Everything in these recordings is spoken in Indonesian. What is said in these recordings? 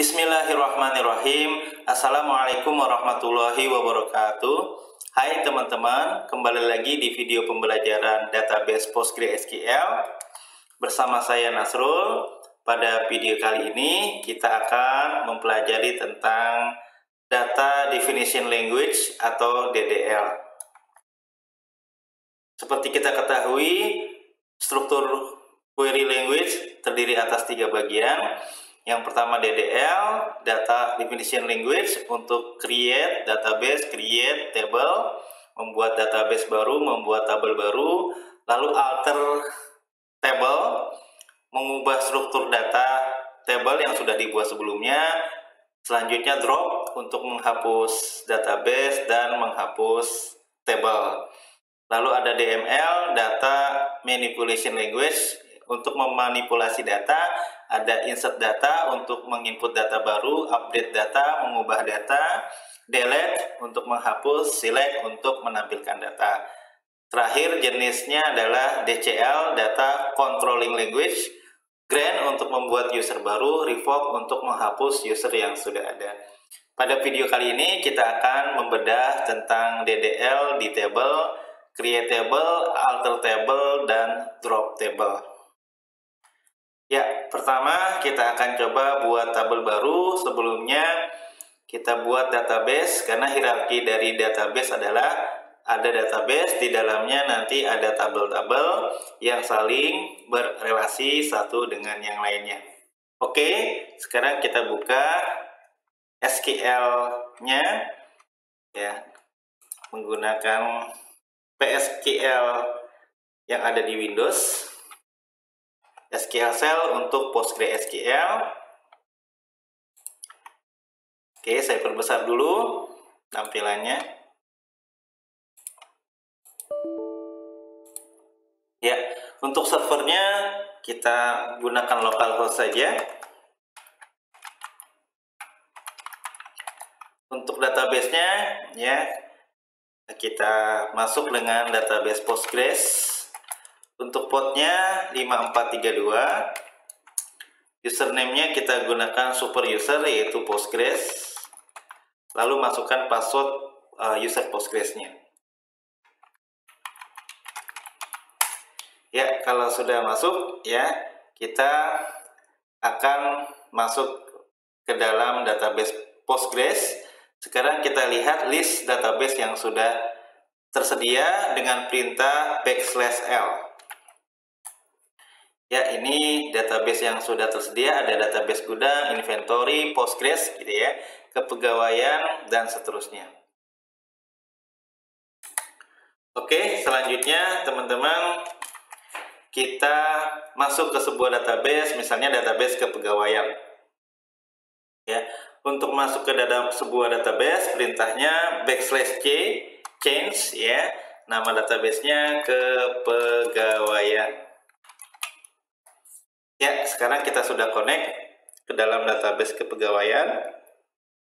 Bismillahirrahmanirrahim. Assalamualaikum warahmatullahi wabarakatuh. Hai teman-teman, kembali lagi di video pembelajaran database PostgreSQL bersama saya Nasrul. Pada video kali ini kita akan mempelajari tentang Data Definition Language atau DDL. Seperti kita ketahui, struktur query language terdiri atas 3 bagian. Yang pertama DDL, Data Definition Language, untuk create database, create table, membuat database baru, membuat tabel baru. Lalu alter table, mengubah struktur data table yang sudah dibuat sebelumnya. Selanjutnya drop, untuk menghapus database dan menghapus table. Lalu ada DML, Data Manipulation Language, untuk memanipulasi data. Ada insert data untuk menginput data baru, update data, mengubah data, delete untuk menghapus, select untuk menampilkan data. Terakhir jenisnya adalah DCL, Data Controlling Language, grant untuk membuat user baru, revoke untuk menghapus user yang sudah ada. Pada video kali ini kita akan membedah tentang DDL di table, create table, alter table, dan drop table. Ya, pertama kita akan coba buat tabel baru. Sebelumnya kita buat database, karena hierarki dari database adalah ada database, di dalamnya nanti ada tabel-tabel yang saling berrelasi satu dengan yang lainnya. Oke, sekarang kita buka SQL-nya ya, menggunakan PSQL yang ada di Windows. SQL Shell untuk PostgreSQL. Oke, saya perbesar dulu tampilannya. Ya, untuk servernya kita gunakan localhost saja. Untuk database-nya ya, kita masuk dengan database Postgres. Untuk portnya 5432, username-nya kita gunakan super user yaitu Postgres, lalu masukkan password user Postgres-nya. Ya, kalau sudah masuk ya, kita akan masuk ke dalam database Postgres. Sekarang kita lihat list database yang sudah tersedia dengan perintah \l. Ya, ini database yang sudah tersedia, ada database gudang, inventory, Postgres gitu ya, kepegawaian dan seterusnya. Oke, selanjutnya teman-teman kita masuk ke sebuah database, misalnya database kepegawaian. Ya, untuk masuk ke dalam sebuah database perintahnya \c change ya, nama databasenya kepegawaian. Ya, sekarang kita sudah connect ke dalam database kepegawaian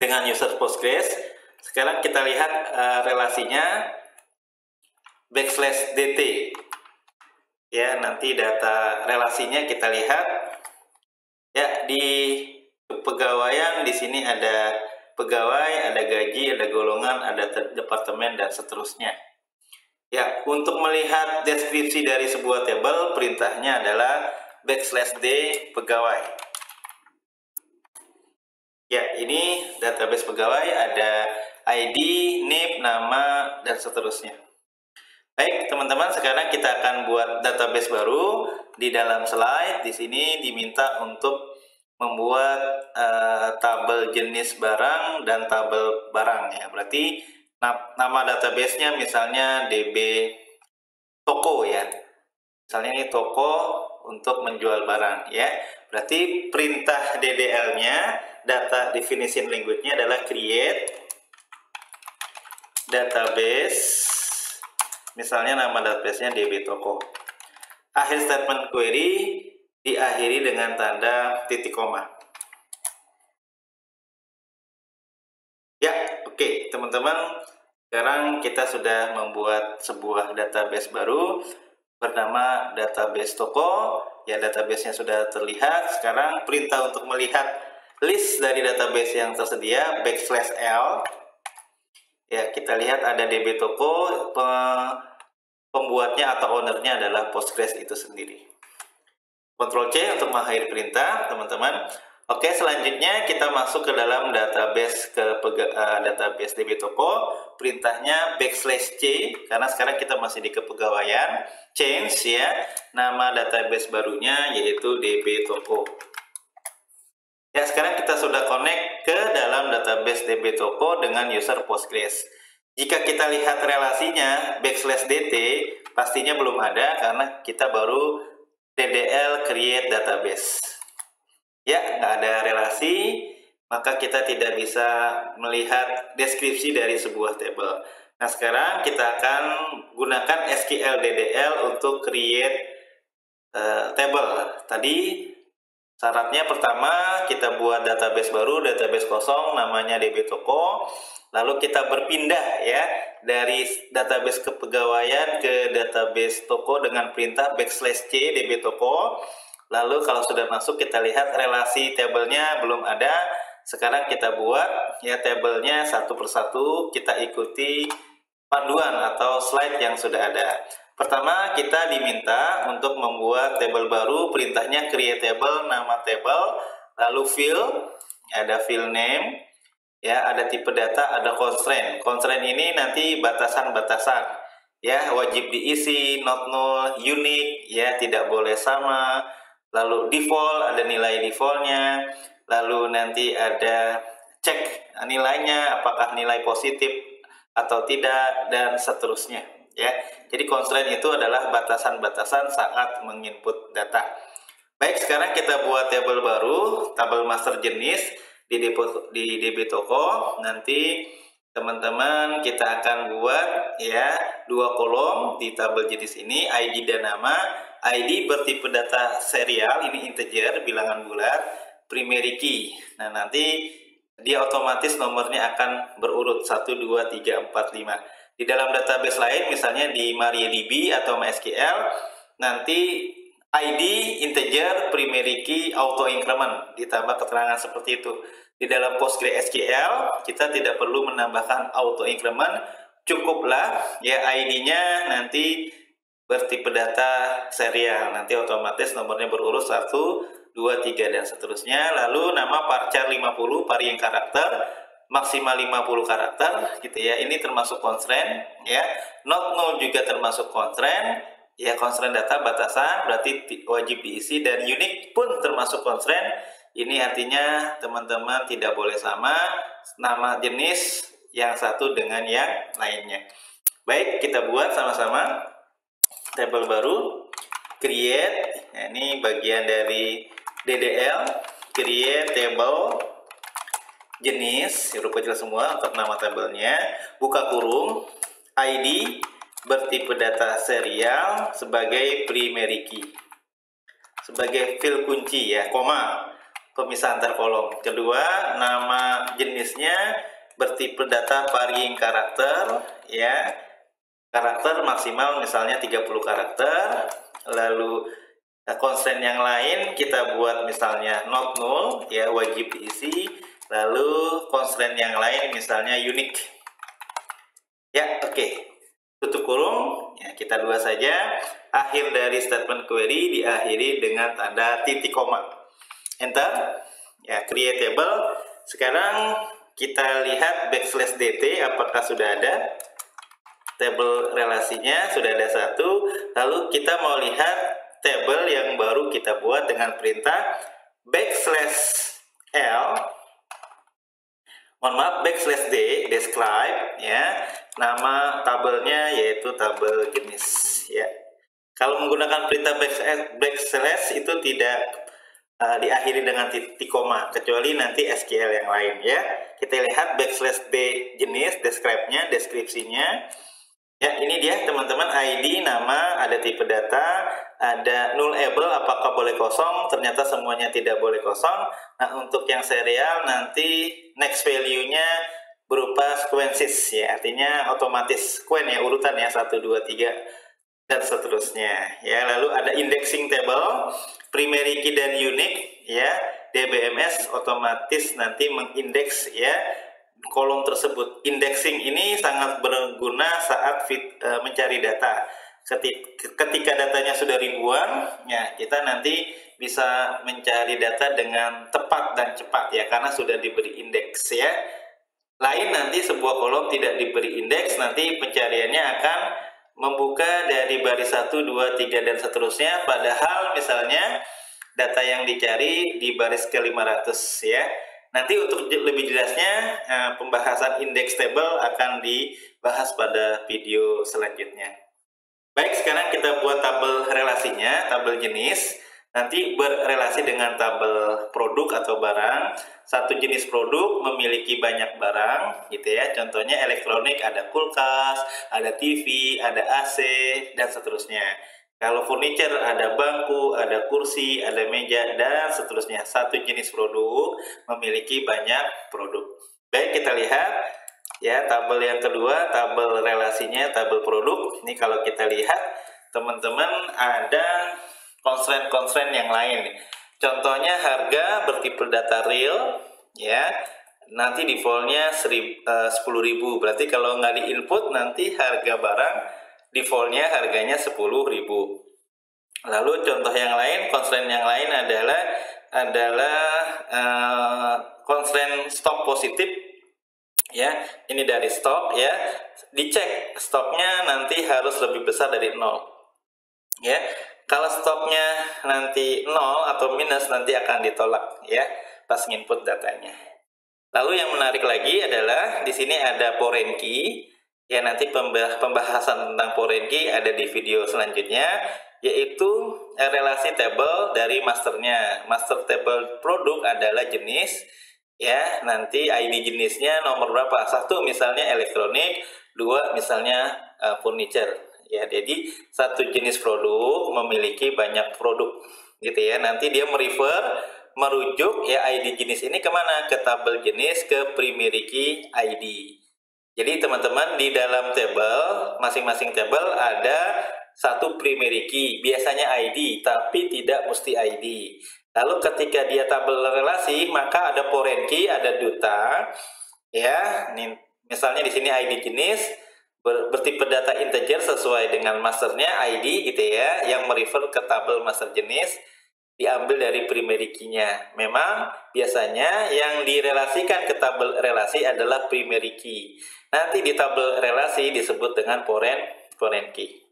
dengan user Postgres. Sekarang kita lihat relasinya \dt. Ya, nanti data relasinya kita lihat. Ya, di kepegawaian di sini ada pegawai, ada gaji, ada golongan, ada departemen dan seterusnya. Ya, untuk melihat deskripsi dari sebuah tabel perintahnya adalah \d pegawai. Ya, ini database pegawai, ada ID, NIP, nama, dan seterusnya. Baik, teman-teman, sekarang kita akan buat database baru. Di dalam slide di sini diminta untuk membuat tabel jenis barang dan tabel barang ya. Berarti nama databasenya misalnya DB toko ya. Misalnya ini toko untuk menjual barang ya. Berarti perintah DDL-nya, Data Definition Language-nya adalah create database. Misalnya nama database-nya DB toko. Akhir statement query diakhiri dengan tanda titik koma. Ya, oke, teman-teman. Sekarang kita sudah membuat sebuah database baru bernama database toko. Ya, databasenya sudah terlihat. Sekarang perintah untuk melihat list dari database yang tersedia \l. Ya, kita lihat ada DB toko, pembuatnya atau ownernya adalah Postgres itu sendiri. Ctrl C untuk mengakhiri perintah, teman-teman. Oke, selanjutnya kita masuk ke dalam database database DB toko. Perintahnya \c karena sekarang kita masih di kepegawaian. Change ya, nama database barunya yaitu DB toko. Ya, sekarang kita sudah connect ke dalam database DB toko dengan user Postgres. Jika kita lihat relasinya \dt pastinya belum ada karena kita baru DDL create database. Ya, nggak ada relasi, maka kita tidak bisa melihat deskripsi dari sebuah table. Nah, sekarang kita akan gunakan SQL DDL untuk create table. Tadi syaratnya pertama kita buat database baru, database kosong namanya DB toko. Lalu kita berpindah ya dari database kepegawaian ke database toko dengan perintah \c DB toko. Lalu kalau sudah masuk kita lihat relasi tabelnya belum ada. Sekarang kita buat ya tabelnya satu persatu, kita ikuti panduan atau slide yang sudah ada. Pertama, kita diminta untuk membuat table baru, perintahnya create table, nama table, lalu field, ada field name, ya, ada tipe data, ada constraint. Constraint ini nanti batasan-batasan, ya, wajib diisi, not null, unique, ya, tidak boleh sama. Lalu default, ada nilai defaultnya. Lalu nanti ada cek nilainya, apakah nilai positif atau tidak, dan seterusnya. Ya, jadi constraint itu adalah batasan-batasan saat menginput data. Baik, sekarang kita buat tabel baru, tabel master jenis di DB toko. Nanti teman-teman kita akan buat ya 2 kolom di tabel jenis ini, ID dan nama. ID bertipe data serial, ini integer, bilangan bulat, primary key. Nah, nanti dia otomatis nomornya akan berurut 1, 2, 3, 4, 5. Di dalam database lain, misalnya di MariaDB atau MySQL, nanti ID integer, primary key, auto increment, ditambah keterangan seperti itu. Di dalam PostgreSQL, kita tidak perlu menambahkan auto increment, cukuplah ya ID-nya nanti bertipe data serial, nanti otomatis nomornya berurut 1, 2, 3, dan seterusnya. Lalu nama varchar 50, varian karakter, maksimal 50 karakter gitu ya. Ini termasuk constraint ya. Not null juga termasuk constraint ya. Constraint data batasan berarti wajib diisi, dan unique pun termasuk constraint. Ini artinya teman-teman tidak boleh sama nama jenis yang satu dengan yang lainnya. Baik, kita buat sama-sama table baru, create. Nah, ini bagian dari DDL, create table jenis, huruf kecil semua untuk nama tabelnya, buka kurung, ID bertipe data serial sebagai primary key, sebagai field kunci ya, koma, pemisah antar kolom. Kedua, nama jenisnya bertipe data varying karakter ya, karakter maksimal misalnya 30 karakter. Lalu constraint yang lain kita buat misalnya not null ya, wajib diisi. Lalu constraint yang lain misalnya unique. Ya, oke. Tutup kurung. Ya, kita dua saja. Akhir dari statement query diakhiri dengan tanda titik koma. Enter. Ya, create table. Sekarang kita lihat \dt apakah sudah ada. Table relasinya sudah ada satu. Lalu kita mau lihat table yang baru kita buat dengan perintah \l, mohon maaf, \d describe ya, nama tabelnya yaitu tabel jenis ya. Kalau menggunakan perintah backslash itu tidak diakhiri dengan titik koma, kecuali nanti SQL yang lain ya. Kita lihat \d jenis, describe-nya, deskripsinya ya. Ini dia teman-teman, ID, nama, ada tipe data, ada nullable apakah boleh kosong, ternyata semuanya tidak boleh kosong. Nah, untuk yang serial nanti next value-nya berupa sequences ya, artinya otomatis sequen ya, urutan ya, 1, 2, 3 dan seterusnya ya. Lalu ada indexing table, primary key dan unique ya DBMS otomatis nanti mengindeks ya kolom tersebut. Indexing ini sangat berguna saat mencari data. Ketika datanya sudah ribuan, ya kita nanti bisa mencari data dengan tepat dan cepat ya, karena sudah diberi indeks ya. Lain nanti sebuah kolom tidak diberi indeks, nanti pencariannya akan membuka dari baris 1, 2, 3 dan seterusnya, padahal misalnya data yang dicari di baris ke-500 ya. Nanti untuk lebih jelasnya pembahasan indeks table akan dibahas pada video selanjutnya. Baik, sekarang kita buat tabel relasinya, tabel jenis. Nanti berrelasi dengan tabel produk atau barang. Satu jenis produk memiliki banyak barang, gitu ya. Contohnya elektronik, ada kulkas, ada TV, ada AC, dan seterusnya. Kalau furniture, ada bangku, ada kursi, ada meja, dan seterusnya. Satu jenis produk memiliki banyak produk. Baik, kita lihat ya tabel yang kedua, tabel relasinya, tabel produk. Ini kalau kita lihat, teman-teman, ada constraint yang lain. Contohnya harga bertipe data real, ya. Nanti defaultnya 10.000. Berarti kalau nggak diinput, nanti harga barang defaultnya harganya 10.000. Lalu contoh yang lain, constraint yang lain adalah constraint stok positif. Ya, ini dari stok ya. Dicek stoknya nanti harus lebih besar dari 0. Ya. Kalau stoknya nanti 0 atau minus, nanti akan ditolak ya pas input datanya. Lalu yang menarik lagi adalah di sini ada foreign key. Ya, nanti pembahasan tentang foreign key ada di video selanjutnya, yaitu relasi table dari masternya. Master table produk adalah jenis ya, nanti ID jenisnya nomor berapa? 1 misalnya elektronik, 2 misalnya furniture. Ya, jadi satu jenis produk memiliki banyak produk, gitu ya. Nanti dia merujuk ya ID jenis ini kemana? Ke tabel jenis, ke primary key ID. Jadi teman-teman, di dalam table, masing-masing table ada satu primary key, biasanya ID, tapi tidak mesti ID. Lalu ketika dia tabel relasi, maka ada foreign key, ada duta, ya. Misalnya di sini ID jenis bertipe data integer sesuai dengan masternya ID, gitu ya, yang merefer ke tabel master jenis diambil dari primary key-nya. Memang biasanya yang direlasikan ke tabel relasi adalah primary key. Nanti di tabel relasi disebut dengan foreign key.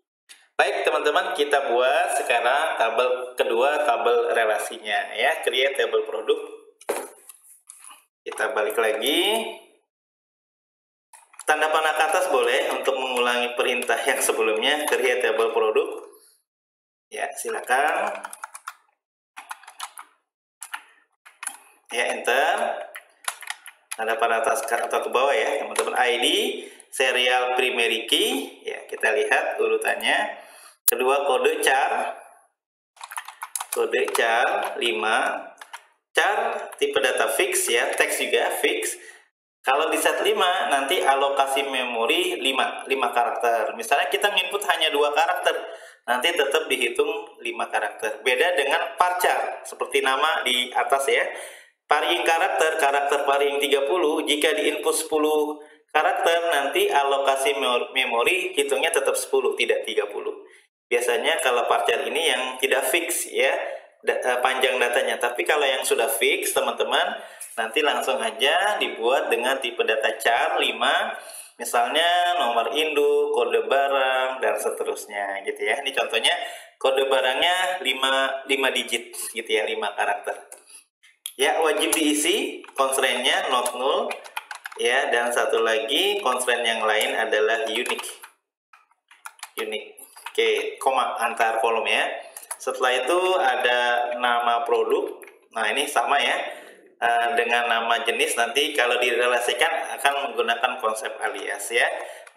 Baik teman-teman, kita buat sekarang tabel kedua, tabel relasinya ya, create table produk. Kita balik lagi. Tanda panah ke atas boleh untuk mengulangi perintah yang sebelumnya, create table produk. Ya, silakan. Ya, enter. Tanda panah atas atau ke bawah ya, teman-teman. ID, serial primary key. Ya, kita lihat urutannya. Kedua, kode char. Kode char 5. Char tipe data fix ya, teks juga fix. Kalau di set 5, nanti alokasi memori 5 karakter. Misalnya kita input hanya 2 karakter, nanti tetap dihitung 5 karakter. Beda dengan varchar, seperti nama di atas ya. Varying karakter varying 30, jika di input 10 karakter, nanti alokasi memori hitungnya tetap 10, tidak 30. Biasanya kalau varchar ini yang tidak fix ya, panjang datanya. Tapi kalau yang sudah fix, teman-teman, nanti langsung aja dibuat dengan tipe data char 5, misalnya nomor induk, kode barang, dan seterusnya gitu ya. Ini contohnya kode barangnya 5 digit gitu ya, 5 karakter. Ya, wajib diisi constraint-nya not null ya, dan satu lagi constraint yang lain adalah unique. Oke, koma antar kolom ya. Setelah itu ada nama produk. Nah, ini sama ya. Dengan nama jenis, nanti kalau direlasikan akan menggunakan konsep alias ya.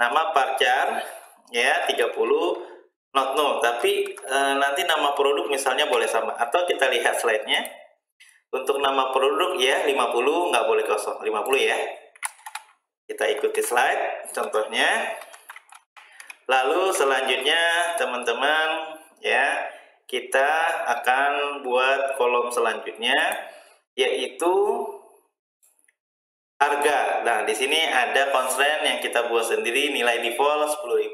Nama varchar ya 30 not null, tapi nanti nama produk misalnya boleh sama, atau kita lihat slide-nya. Untuk nama produk ya 50 nggak boleh kosong, 50 ya. Kita ikuti slide contohnya. Lalu selanjutnya teman-teman ya, kita akan buat kolom selanjutnya, yaitu harga. Nah, di sini ada constraint yang kita buat sendiri, nilai default 10.000.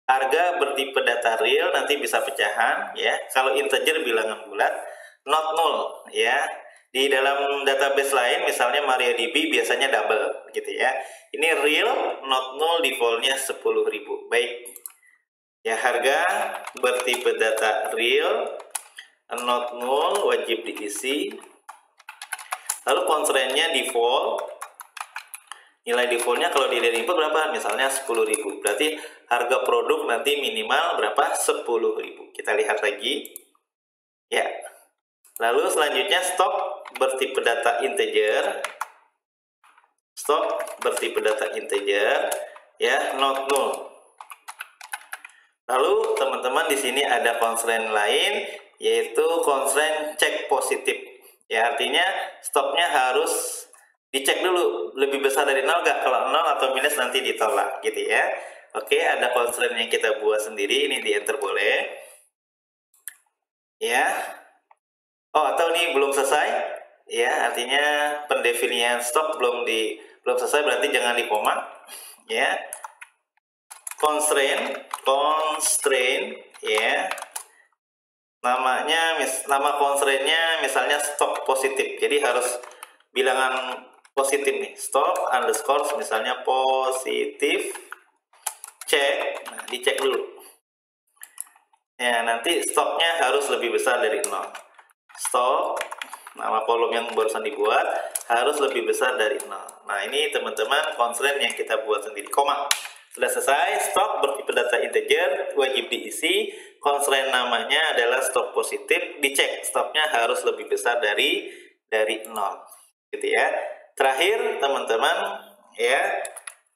Harga bertipe data real, nanti bisa pecahan ya. Kalau integer bilangan bulat, not null ya. Di dalam database lain misalnya MariaDB biasanya double gitu ya. Ini real, not null, defaultnya 10.000. Baik. Ya, harga bertipe data real, not null, wajib diisi. Lalu constraint-nya default. Nilai defaultnya kalau di input berapa? Misalnya 10.000. Berarti harga produk nanti minimal berapa? 10.000. Kita lihat lagi. Ya. Lalu selanjutnya stok bertipe data integer. Stok bertipe data integer ya, not null. Lalu teman-teman di sini ada constraint lain, yaitu constraint cek positif. Ya, artinya stoknya harus dicek dulu lebih besar dari 0 nggak, kalau 0 atau minus nanti ditolak gitu ya. Oke, ada constraint yang kita buat sendiri, ini di enter boleh ya. Oh, atau ini belum selesai ya, artinya pendefinisian stok belum selesai, berarti jangan di koma ya. Constraint ya, nama constraintnya misalnya stok positif, jadi harus bilangan positif nih, stok underscore misalnya positif cek. Nah, dicek dulu ya, nanti stoknya harus lebih besar dari 0. Stok, nama kolom yang barusan dibuat harus lebih besar dari 0. Nah, ini teman-teman constraint yang kita buat sendiri. Koma. Sudah selesai. Stok bertipe data integer, wajib diisi. Constraint namanya adalah stok positif, dicek stoknya harus lebih besar dari 0 gitu ya. Terakhir teman-teman ya,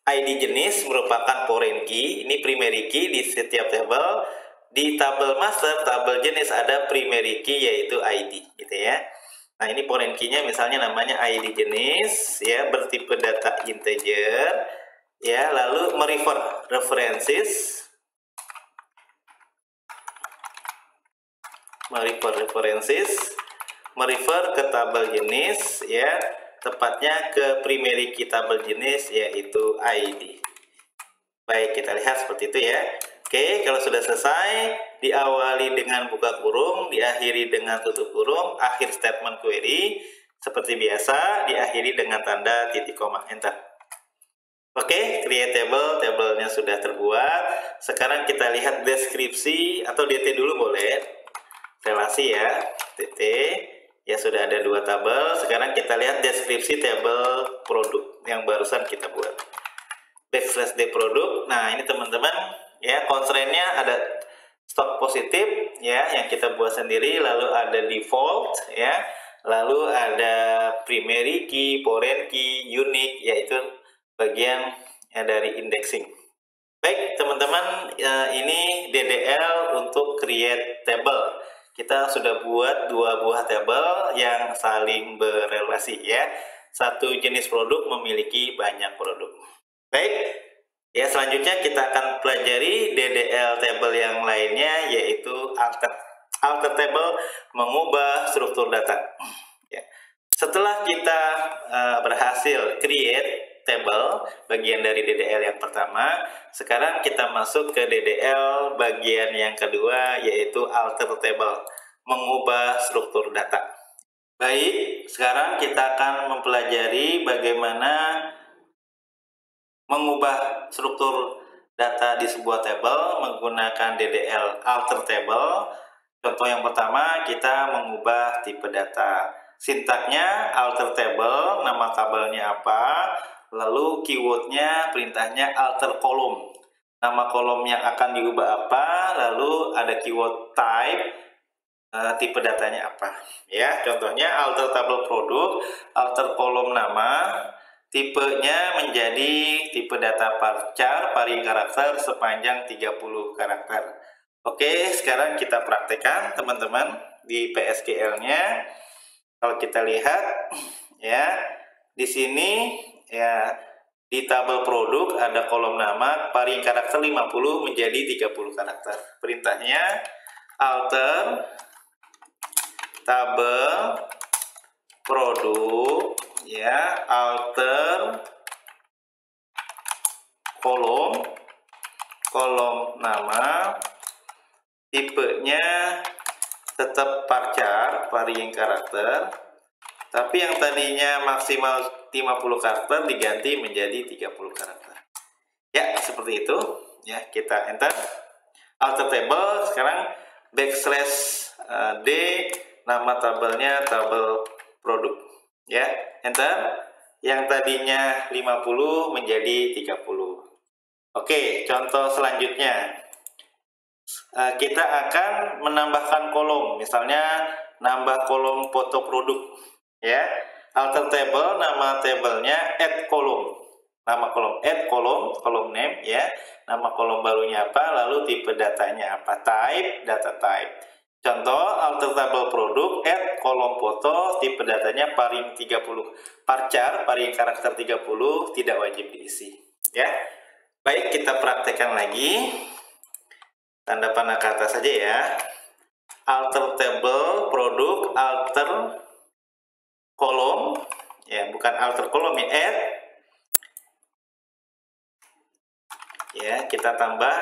ID jenis merupakan foreign key, ini primary key di setiap tabel. Di tabel master, tabel jenis ada primary key yaitu ID gitu ya. Nah, ini foreign key-nya misalnya namanya ID jenis ya, bertipe data integer ya, lalu references merefer ke tabel jenis ya, tepatnya ke primary key tabel jenis yaitu ID. Baik, kita lihat seperti itu ya. Oke, kalau sudah selesai, diawali dengan buka kurung, diakhiri dengan tutup kurung, akhir statement query seperti biasa diakhiri dengan tanda titik koma, enter. Oke, create table, tabelnya sudah terbuat. Sekarang kita lihat deskripsi atau DT dulu boleh. Relasi ya, DT. Ya, sudah ada 2 tabel. Sekarang kita lihat deskripsi tabel produk yang barusan kita buat. Backslash D produk. Nah, ini teman-teman ya, constraint-nya ada stok positif ya yang kita buat sendiri, lalu ada default ya, lalu ada primary key, foreign key, unique, yaitu bagian ya dari indexing. Baik teman-teman, ini DDL untuk create table. Kita sudah buat 2 buah tabel yang saling berelasi ya. Satu jenis produk memiliki banyak produk. Baik, ya selanjutnya kita akan pelajari DDL table yang lainnya, yaitu alter table, mengubah struktur data. Ya. Setelah kita berhasil create table bagian dari DDL yang pertama, sekarang kita masuk ke DDL bagian yang kedua, yaitu alter table, mengubah struktur data. Baik, sekarang kita akan mempelajari bagaimana mengubah struktur data di sebuah tabel menggunakan DDL alter table. Contoh yang pertama, kita mengubah tipe data. Sintaknya alter table, nama tabelnya apa, lalu keywordnya, perintahnya alter kolom, nama kolom yang akan diubah apa, lalu ada keyword type, tipe datanya apa ya. Contohnya alter tabel produk, alter kolom nama, tipenya menjadi tipe data varchar paring karakter sepanjang 30 karakter. Oke, sekarang kita praktekkan teman-teman di PSQL-nya. Kalau kita lihat ya, di sini ya, di tabel produk ada kolom nama paring karakter 50 menjadi 30 karakter. Perintahnya alter tabel produk, ya, alter kolom nama, tipenya tetap varchar, varying karakter, tapi yang tadinya maksimal 50 karakter diganti menjadi 30 karakter. Ya, seperti itu. Ya, kita enter. Alter table, sekarang backslash D, nama tabelnya tabel produk. Ya, enter. Yang tadinya 50 menjadi 30. Oke, contoh selanjutnya. Kita akan menambahkan kolom, misalnya nambah kolom foto produk, ya. Alter table, nama tabelnya add kolom, nama kolom add kolom name, ya. Nama kolom barunya apa, lalu tipe datanya apa, type, data type. Contoh alter table produk add kolom foto, tipe datanya varying 30, varchar, varying karakter 30, tidak wajib diisi, ya. Baik, kita praktekkan lagi. Tanda panah ke atas saja ya. Alter table produk, alter kolom, ya, bukan alter kolom ya, ya, kita tambah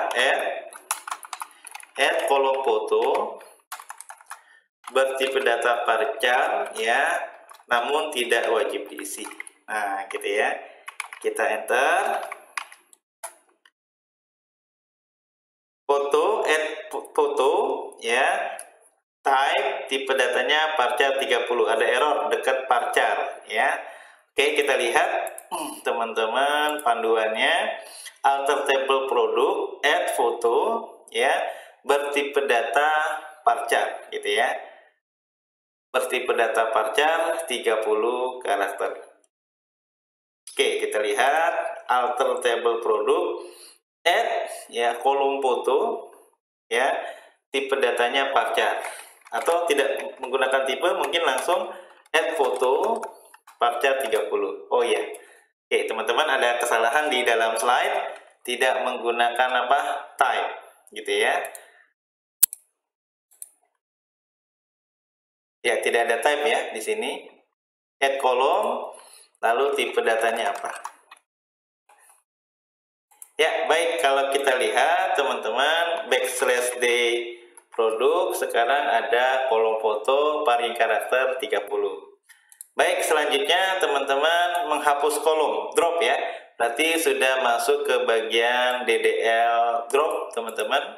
add kolom foto bertipe data varchar, ya, namun tidak wajib diisi. Nah, gitu ya. Kita enter. Foto, add foto, ya, type, tipe datanya varchar 30, ada error dekat varchar, ya. Oke, kita lihat teman-teman panduannya. Alter table produk, add foto, ya, bertipe data varchar, gitu ya. Bertipe data varchar 30 karakter. Oke, kita lihat alter table produk, add, ya, kolom foto, ya, tipe datanya varchar, atau tidak menggunakan tipe, mungkin langsung add foto varchar 30. Oh ya, oke teman-teman, ada kesalahan di dalam slide, tidak menggunakan apa, type, gitu ya. Ya, tidak ada type ya di sini. Add kolom, lalu tipe datanya apa. Ya, baik, kalau kita lihat teman-teman, backslash D produk, sekarang ada kolom foto varying karakter 30. Baik, selanjutnya teman-teman menghapus kolom, drop ya. Berarti sudah masuk ke bagian DDL drop teman-teman.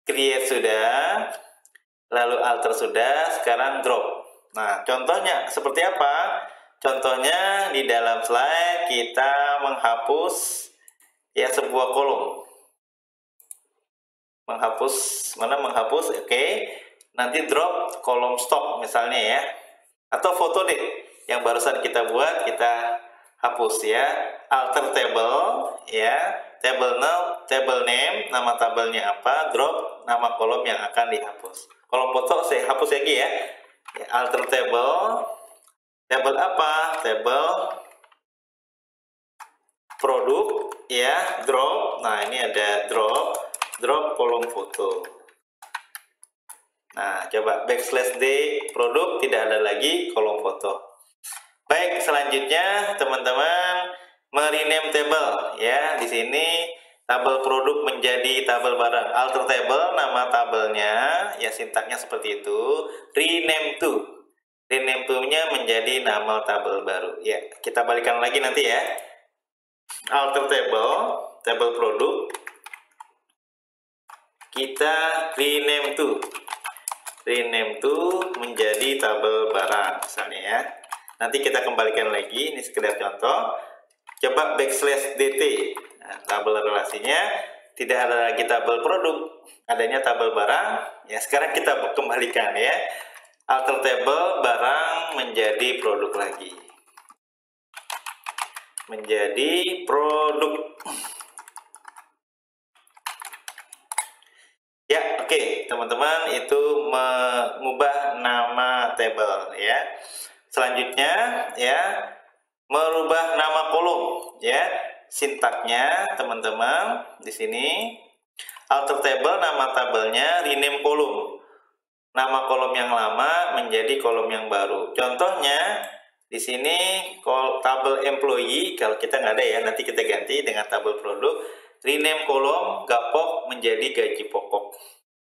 Create sudah, lalu alter sudah, sekarang drop. Nah, contohnya seperti apa? Contohnya di dalam slide kita menghapus, ya, sebuah kolom, menghapus, oke. Nanti drop kolom stop misalnya ya, atau foto deh yang barusan kita buat, kita hapus ya. Alter table, ya, table name, nama tabelnya apa, drop nama kolom yang akan dihapus. Kolom foto saya hapus lagi ya. Alter table apa, table produk, ya, drop. Nah, ini ada drop kolom foto. Nah, coba backslash D produk, tidak ada lagi kolom foto. Baik, selanjutnya teman-teman merename table, ya. Di sini tabel produk menjadi tabel barang. Alter table, nama tabelnya, ya, sintaknya seperti itu. Rename to-nya menjadi nama tabel baru. Ya, kita balikan lagi nanti ya. Alter table produk, kita rename to menjadi tabel barang misalnya ya. Nanti kita kembalikan lagi, ini sekedar contoh. Coba backslash DT, nah, tabel relasinya tidak ada lagi tabel produk, adanya tabel barang. Ya, sekarang kita kembalikan ya. Alter table barang menjadi produk lagi, menjadi produk. Ya, oke, teman-teman, itu mengubah nama table ya. Selanjutnya ya, merubah nama kolom ya. Sintaknya teman-teman di sini alter table, nama tabelnya rename kolom. nama kolom yang lama menjadi kolom yang baru. Contohnya di sini tabel employee, kalau kita nggak ada ya, nanti kita ganti dengan tabel produk. Rename kolom gapok menjadi gaji pokok,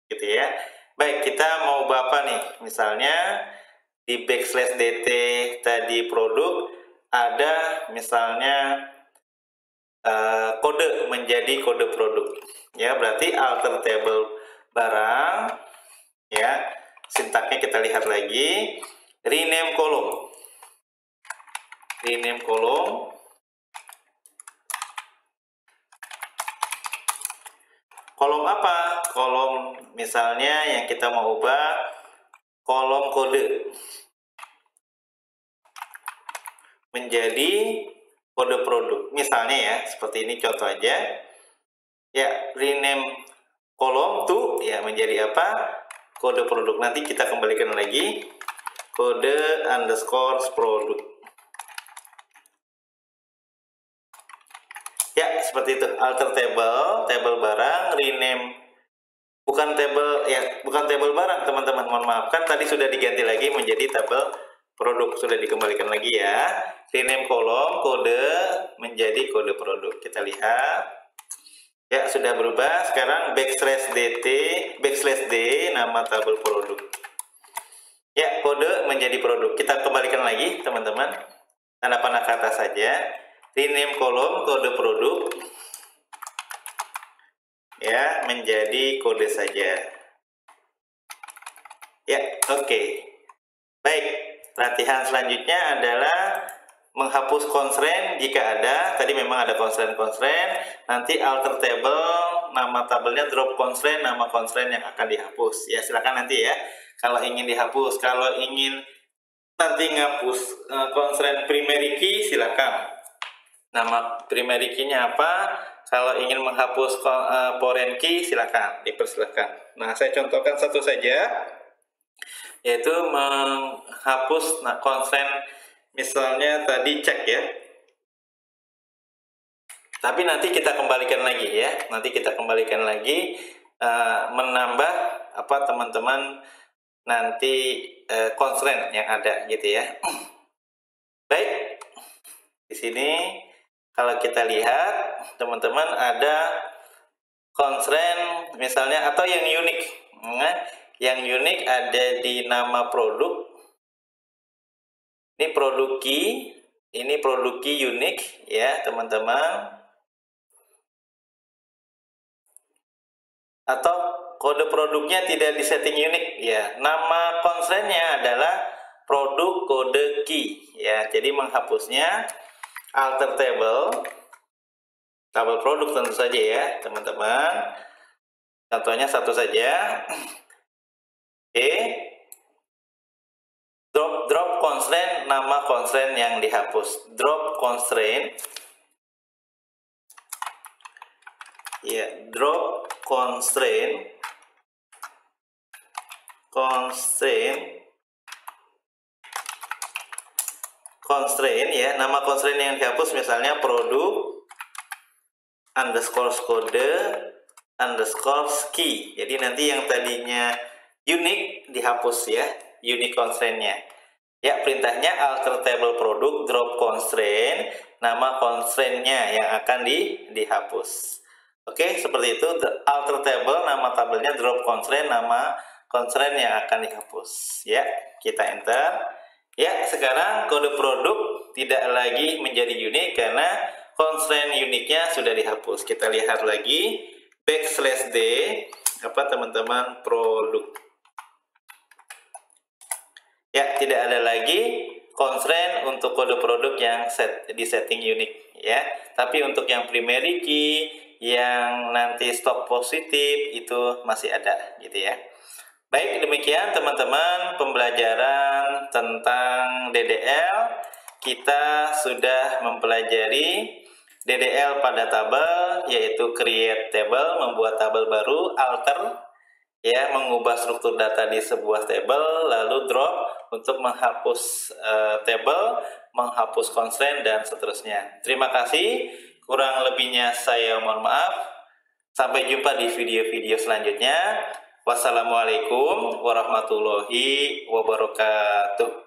gitu ya. Baik, kita mau ubah apa nih? Misalnya di /dt tadi produk ada misalnya kode menjadi kode produk, ya berarti alter table barang, ya sintaknya kita lihat lagi, rename kolom. Rename kolom, kolom apa? Kolom misalnya yang kita mau ubah kolom kode menjadi kode produk. Misalnya ya, seperti ini contoh aja. Ya, rename kolom to ya menjadi apa? Kode produk. Nanti kita kembalikan lagi kode underscore produk. Ya, seperti itu. Alter table, table barang, rename, bukan table barang, teman-teman. Mohon maaf, kan tadi sudah diganti lagi menjadi tabel produk, sudah dikembalikan lagi ya. Rename kolom, kode menjadi kode produk. Kita lihat. Ya, sudah berubah. Sekarang /d nama tabel produk. Ya, kode menjadi produk. Kita kembalikan lagi, teman-teman. Tanda panah ke atas saja. Rename kolom kode produk ya menjadi kode saja. Ya, oke. Baik, latihan selanjutnya adalah menghapus constraint jika ada. Tadi memang ada constraint. Nanti alter table, nama tabelnya drop constraint, nama constraint yang akan dihapus. Ya, silakan nanti ya. Kalau ingin dihapus, kalau ingin nanti ngapus constraint primary key, silakan. Nama primary key-nya apa? Kalau ingin menghapus foreign key, silakan, dipersilakan. Nah, saya contohkan satu saja, yaitu menghapus constraint, misalnya tadi cek ya. Tapi nanti kita kembalikan lagi ya. Nanti kita kembalikan lagi menambah apa teman-teman nanti constraint yang ada gitu ya. Baik, di sini kalau kita lihat teman-teman ada constraint misalnya atau yang unik. Yang unik ada di nama produk. Ini produk key, ini produk key unik ya teman-teman. Atau kode produknya tidak disetting unik ya. Nama constraint-nya adalah produk kode key ya. Jadi menghapusnya alter table, tabel produk tentu saja ya teman-teman. Contohnya satu saja. Oke. Drop constraint, nama constraint yang dihapus. Drop constraint. Ya, drop constraint ya, nama constraint yang dihapus misalnya produk underscore kode underscore key. Jadi nanti yang tadinya unik dihapus ya, unique constraint-nya. Ya, perintahnya alter table produk drop constraint, nama constraint-nya yang akan dihapus. Oke, seperti itu. Alter table, nama tabelnya, drop constraint, nama constraint yang akan dihapus. Ya, kita enter. Ya, sekarang kode produk tidak lagi menjadi unik karena constraint uniknya sudah dihapus. Kita lihat lagi /d apa teman-teman produk. Ya, tidak ada lagi constraint untuk kode produk yang di setting unik ya. Tapi untuk yang primary key, yang nanti stop positif itu masih ada gitu ya. Baik, demikian teman-teman pembelajaran tentang DDL. Kita sudah mempelajari DDL pada tabel, yaitu create table, membuat tabel baru, alter ya, mengubah struktur data di sebuah tabel, lalu drop untuk menghapus table, menghapus constraint dan seterusnya. Terima kasih. Kurang lebihnya saya mohon maaf. Sampai jumpa di video-video selanjutnya. Wassalamualaikum warahmatullahi wabarakatuh.